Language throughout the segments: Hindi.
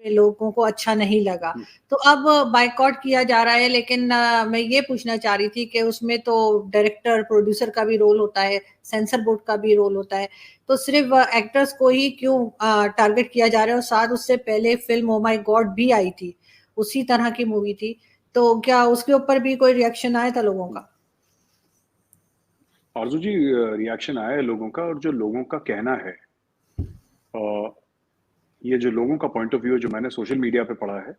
लोगों को अच्छा नहीं लगा, तो अब बायकॉट किया जा रहा है। लेकिन मैं ये पूछना चाह रही थी कि उसमें तो डायरेक्टर प्रोड्यूसर का भी रोल होता है, सेंसर बोर्ड का भी रोल होता है, तो सिर्फ एक्टर्स को ही क्यों टारगेट किया जा रहा है? और साथ उससे पहले फिल्म ओ माय गॉड भी आई थी, उसी तरह की मूवी थी, तो क्या उसके ऊपर भी कोई रिएक्शन आया था लोगों का? आरजू जी, रिएक्शन आया है लोगों का, और जो लोगों का कहना है, ये जो लोगों का पॉइंट ऑफ व्यू है, जो मैंने सोशल मीडिया पे पढ़ा है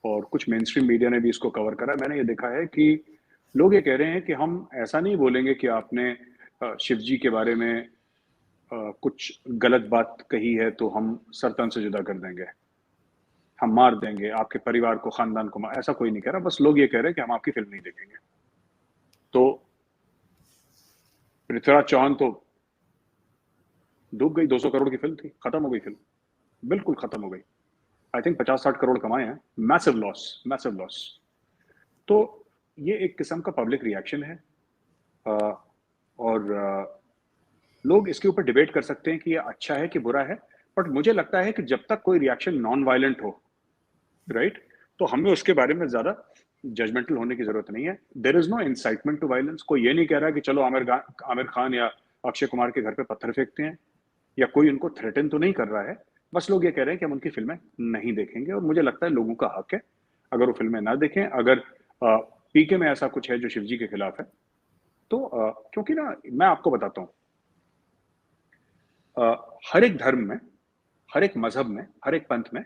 और कुछ मेन स्ट्रीम मीडिया ने भी इसको कवर करा है, मैंने ये देखा है कि लोग ये कह रहे हैं कि हम ऐसा नहीं बोलेंगे कि आपने शिव जी के बारे में कुछ गलत बात कही है तो हम सर तन से जुदा कर देंगे, हम मार देंगे आपके परिवार को, खानदान को ऐसा कोई नहीं कह रहा। बस लोग ये कह रहे हैं कि हम आपकी फिल्म नहीं देखेंगे। तो पृथ्वीराज चौहान तो डूब गई, 200 करोड़ की फिल्म थी, खत्म हो गई फिल्म, बिल्कुल खत्म हो गई। आई थिंक 50-60 करोड़ कमाए हैं, मैसिव लॉस, मैसिव लॉस। तो ये एक किस्म का पब्लिक रिएक्शन है, और लोग इसके ऊपर डिबेट कर सकते हैं कि ये अच्छा है कि बुरा है, बट मुझे लगता है कि जब तक कोई रिएक्शन नॉन वायलेंट हो, राइट, तो हमें उसके बारे में ज्यादा जजमेंटल होने की जरूरत नहीं है। There is no incitement to violence. कोई ये नहीं कह रहा कि चलो आमिर खान या अक्षय कुमार के घर पे पत्थर फेंकते हैं, या कोई उनको थ्रेटन तो नहीं कर रहा है। बस लोग ये कह रहे हैं कि हम उनकी फिल्में नहीं देखेंगे, और मुझे लगता है लोगों का हक है अगर वो फिल्में ना देखें। अगर पीके में ऐसा कुछ है जो शिव जी के खिलाफ है, तो क्योंकि ना, मैं आपको बताता हूँ, हर एक धर्म में, हर एक मजहब में, हर एक पंथ में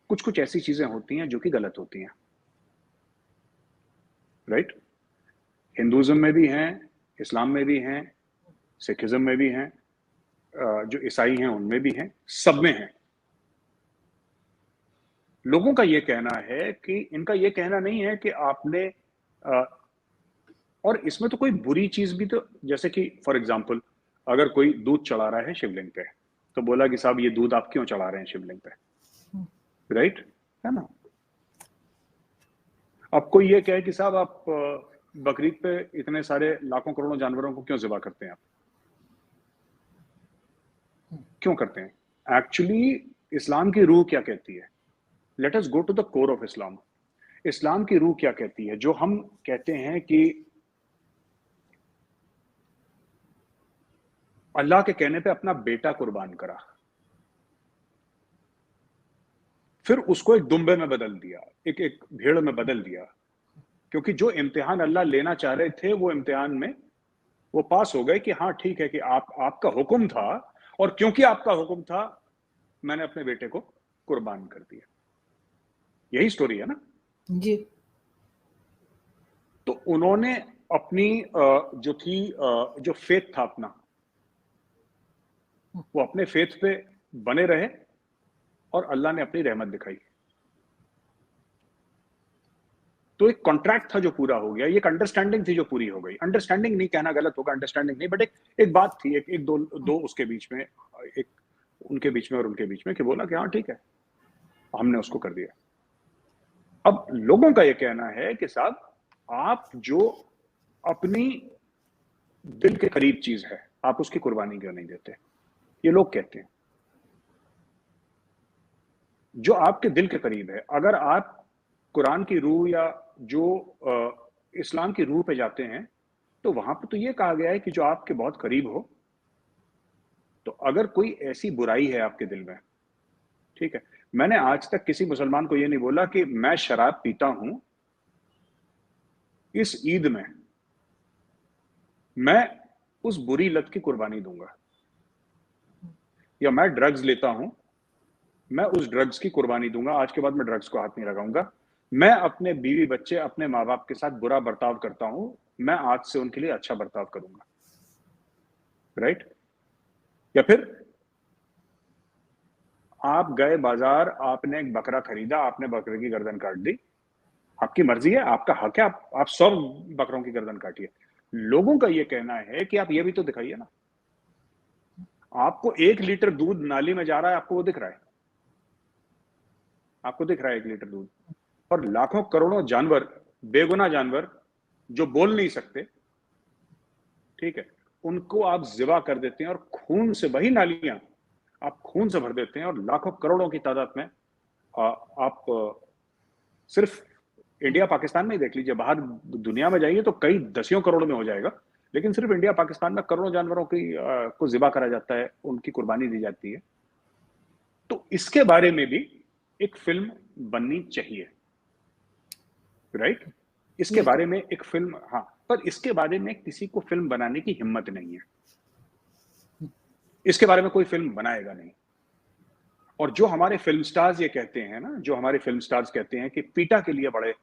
कुछ कुछ ऐसी चीजें होती हैं जो कि गलत होती हैं, राइट। हिंदुज्म में भी हैं, इस्लाम में भी हैं, सिखिज्म में भी हैं, जो ईसाई हैं उनमें भी हैं, सब में हैं। लोगों का ये कहना है कि, इनका ये कहना नहीं है कि आपने और इसमें तो कोई बुरी चीज भी तो, जैसे कि फॉर एग्जांपल अगर कोई दूध चढ़ा रहा है शिवलिंग पे, तो बोला कि साहब ये दूध आप क्यों चढ़ा रहे हैं शिवलिंग पे, राइट, है ना। अब कोई ये कहे कि साहब आप बकरीद पे इतने सारे लाखों करोड़ों जानवरों को क्यों ज़िबा करते हैं, आप क्यों करते हैं? एक्चुअली इस्लाम की रूह क्या कहती है? Let us go to the core of Islam. Islam की रूह क्या कहती है? जो हम कहते हैं कि अल्लाह के कहने पे अपना बेटा कुर्बान करा, फिर उसको एक दुम्बे में बदल दिया, एक एक भेड़ में बदल दिया, क्योंकि जो इम्तिहान अल्लाह लेना चाह रहे थे वो इम्तिहान में वो पास हो गए कि हाँ ठीक है कि आपका हुक्म था, और क्योंकि आपका हुक्म था मैंने अपने बेटे को कुर्बान कर दिया। यही स्टोरी है ना जी। तो उन्होंने अपनी जो थी, जो फेथ था अपना, वो अपने फेथ पे बने रहे, और अल्लाह ने अपनी रहमत दिखाई। तो एक कॉन्ट्रैक्ट था जो पूरा हो गया, ये एक अंडरस्टैंडिंग थी जो पूरी हो गई। अंडरस्टैंडिंग नहीं कहना गलत होगा, अंडरस्टैंडिंग नहीं, बट एक बात थी, एक दो उसके बीच में, एक उनके बीच में और उनके बीच में, कि बोला कि हाँ ठीक है, हमने उसको कर दिया। अब लोगों का ये कहना है कि साहब आप जो अपनी दिल के करीब चीज है, आप उसकी कुर्बानी क्यों नहीं देते? ये लोग कहते हैं जो आपके दिल के करीब है। अगर आप कुरान की रूह या जो इस्लाम की रूह पे जाते हैं, तो वहां पर तो ये कहा गया है कि जो आपके बहुत करीब हो, तो अगर कोई ऐसी बुराई है आपके दिल में, ठीक है, मैंने आज तक किसी मुसलमान को ये नहीं बोला कि मैं शराब पीता हूं, इस ईद में मैं उस बुरी लत की कुर्बानी दूंगा, या मैं ड्रग्स लेता हूं, मैं उस ड्रग्स की कुर्बानी दूंगा, आज के बाद मैं ड्रग्स को हाथ नहीं लगाऊंगा। मैं अपने बीवी बच्चे, अपने माँ बाप के साथ बुरा बर्ताव करता हूं, मैं आज से उनके लिए अच्छा बर्ताव करूंगा, राइट। या फिर आप गए बाजार, आपने एक बकरा खरीदा, आपने बकरे की गर्दन काट दी, आपकी मर्जी है, आपका हक है, आप 100 बकरों की गर्दन काटिए। लोगों का यह कहना है कि आप ये भी तो दिखाइए ना, आपको 1 लीटर दूध नाली में जा रहा है, आपको वो दिख रहा है? आपको दिख रहा है 1 लीटर दूध? और लाखों करोड़ों जानवर, बेगुनाह जानवर जो बोल नहीं सकते, ठीक है, उनको आप जिबा कर देते हैं, और खून से वही नालियां आप खून से भर देते हैं, और लाखों करोड़ों की तादाद में आप सिर्फ इंडिया पाकिस्तान में ही देख लीजिए, बाहर दुनिया में जाइए तो कई दसियों करोड़ में हो जाएगा, लेकिन सिर्फ इंडिया पाकिस्तान में करोड़ों जानवरों की को ज़िबा करा जाता है, उनकी कुर्बानी दी जाती है। तो इसके बारे में भी एक फिल्म बननी चाहिए, राइट? इसके बारे में एक फिल्म, हाँ, पर इसके बारे में किसी को फिल्म बनाने की हिम्मत नहीं है। इसके बारे में कोई फिल्म बनाएगा नहीं। और जो हमारे फिल्म स्टार्स ये कहते हैं ना, जो हमारे फिल्म स्टार्स कहते हैं कि पीटा के लिए बड़े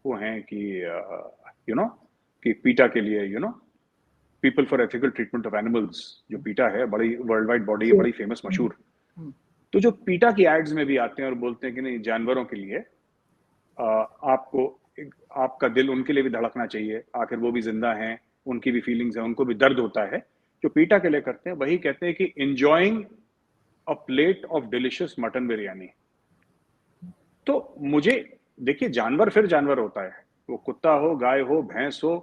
वो हैं कि कि पीटा के लिए people for ethical treatment of animals, जो पीटा है बड़ी वर्ल्ड वाइड बॉडी है, बड़ी फेमस मशहूर। तो जो पीटा की एड्स में भी आते हैं और बोलते हैं कि नहीं, जानवरों के लिए आपको, आपका दिल उनके लिए भी धड़कना चाहिए, आखिर वो भी जिंदा हैं, उनकी भी फीलिंग्स हैं, उनको भी दर्द होता है। जो पीटा के लिए करते हैं वही कहते हैं कि enjoying a plate of delicious mutton biryani. तो मुझे देखिए, जानवर फिर जानवर होता है, वो कुत्ता हो, गाय हो, भैंस हो,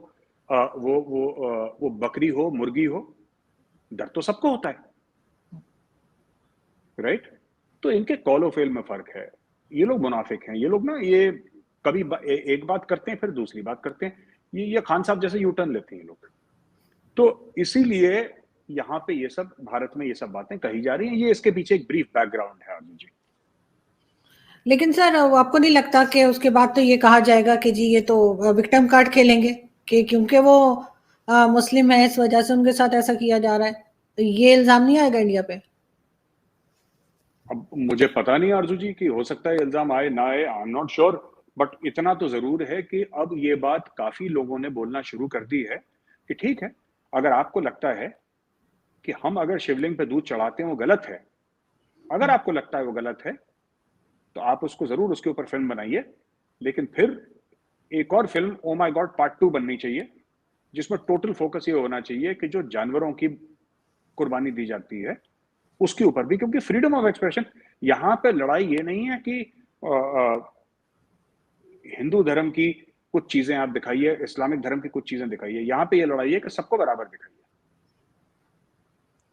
वो बकरी हो, मुर्गी हो, दर्द तो सबको होता है, राइट? तो इनके कॉल ऑफ फेल में फर्क है। ये लोग मुनाफिक हैं, ये लोग ना, ये कभी एक बात करते हैं फिर दूसरी बात करते हैं, ये खान साहब जैसे यू टर्न लेते हैं लोग। तो इसीलिए यहाँ पे ये सब, भारत में ये सब बातें कही जा रही हैं। ये इसके पीछे एक ब्रीफ बैकग्राउंड है अर्जुन जी। लेकिन सर, आपको नहीं लगता कि उसके बाद तो ये कहा जाएगा कि जी ये तो विक्टिम कार्ड खेलेंगे, कि क्योंकि वो मुस्लिम है इस वजह से उनके साथ ऐसा किया जा रहा है, तो ये इल्जाम नहीं आएगा इंडिया पे? अब मुझे पता नहीं अर्जुन जी कि हो सकता है इल्जाम आए ना आए, I am not sure, but इतना तो जरूर है कि अब ये बात काफी लोगों ने बोलना शुरू कर दी है कि ठीक है, अगर आपको लगता है कि हम अगर शिवलिंग पे दूध चढ़ाते हैं वो गलत है, अगर आपको लगता है वो गलत है, तो आप उसको जरूर उसके ऊपर फिल्म बनाइए, लेकिन फिर एक और film oh my God part 2 बननी चाहिए, जिसमें टोटल फोकस ये होना चाहिए कि जो जानवरों की कुर्बानी दी जाती है उसके ऊपर भी, क्योंकि फ्रीडम ऑफ एक्सप्रेशन, यहां पे लड़ाई ये नहीं है कि हिंदू धर्म की कुछ चीजें आप दिखाइए, इस्लामिक धर्म की कुछ चीजें दिखाइए, यहां पे ये लड़ाई है कि सबको बराबर दिखाइए,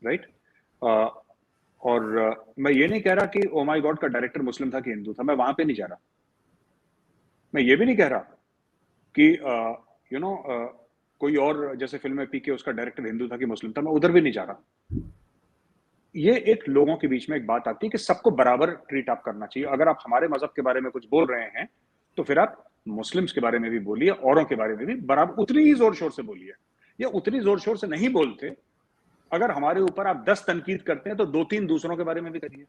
राइट? और मैं ये नहीं कह रहा कि ओ माय गॉड का डायरेक्टर मुस्लिम था कि हिंदू था, मैं वहां पे नहीं जा रहा। मैं ये भी नहीं कह रहा कि कोई और, जैसे फिल्म में पीके उसका डायरेक्टर हिंदू था कि मुस्लिम था, मैं उधर भी नहीं जा रहा। ये एक लोगों के बीच में एक बात आती है कि सबको बराबर ट्रीट आप करना चाहिए। अगर आप हमारे मजहब के बारे में कुछ बोल रहे हैं तो फिर आप मुस्लिम्स के बारे में भी बोलिए, औरों के बारे में भी बराबर उतनी ही जोर शोर से बोलिए, या उतनी जोर शोर से नहीं बोलते, अगर हमारे ऊपर आप 10 तनकीद करते हैं तो 2-3 दूसरों के बारे में भी करिए।